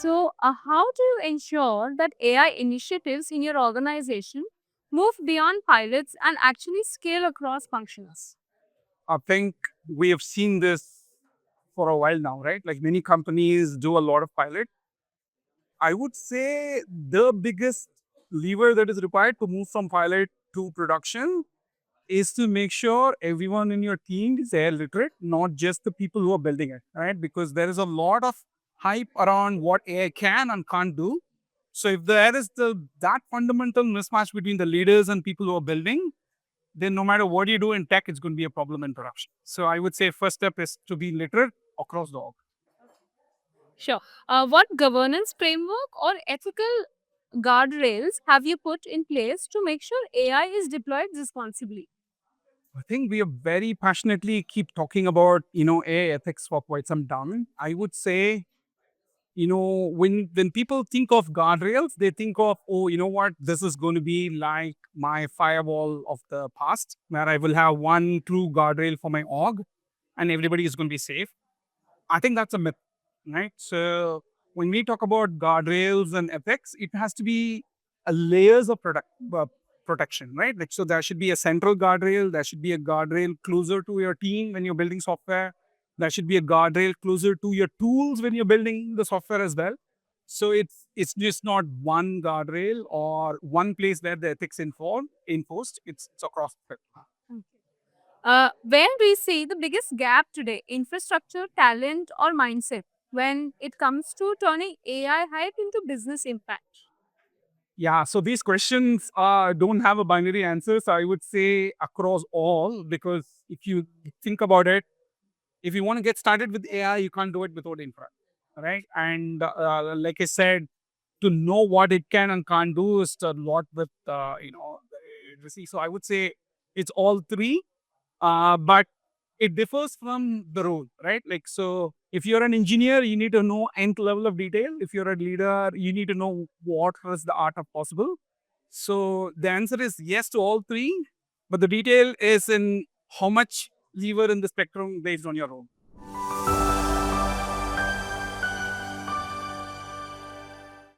So, how do you ensure that AI initiatives in your organization move beyond pilots and actually scale across functions? I think we have seen this for a while now, right? Like many companies do a lot of pilot. I would say the biggest lever that is required to move from pilot to production is to make sure everyone in your team is AI literate, not just the people who are building it, right? Because there is a lot of hype around what AI can and can't do. So if there is that fundamental mismatch between the leaders and people who are building, then no matter what you do in tech, it's going to be a problem in production. So I would say first step is to be literate across the org. Sure. What governance framework or ethical guardrails have you put in place to make sure AI is deployed responsibly? I think we are very passionately keep talking about, AI ethics for quite some time. I would say, when people think of guardrails, they think of, oh, you know what, this is going to be like my firewall of the past, where I will have one true guardrail for my org and everybody is going to be safe. I think that's a myth, right? So when we talk about guardrails and ethics, it has to be a layers of protection, right? Like, so there should be a central guardrail. There should be a guardrail closer to your team when you're building software. There should be a guardrail closer to your tools when you're building the software as well. So it's just not one guardrail or one place where the ethics enforced. It's across the field. Okay. Where do you see the biggest gap today? Infrastructure, talent, or mindset when it comes to turning AI hype into business impact? Yeah, so these questions don't have a binary answer. So I would say across all, because if you think about it, if you want to get started with AI, you can't do it without infra, right? And like I said, to know what it can and can't do is a lot with, the literacy. So I would say it's all three, but it differs from the role, right? Like, so if you're an engineer, you need to know nth level of detail. If you're a leader, you need to know what is the art of possible. So the answer is yes to all three, but the detail is in how much lever in the spectrum based on your role.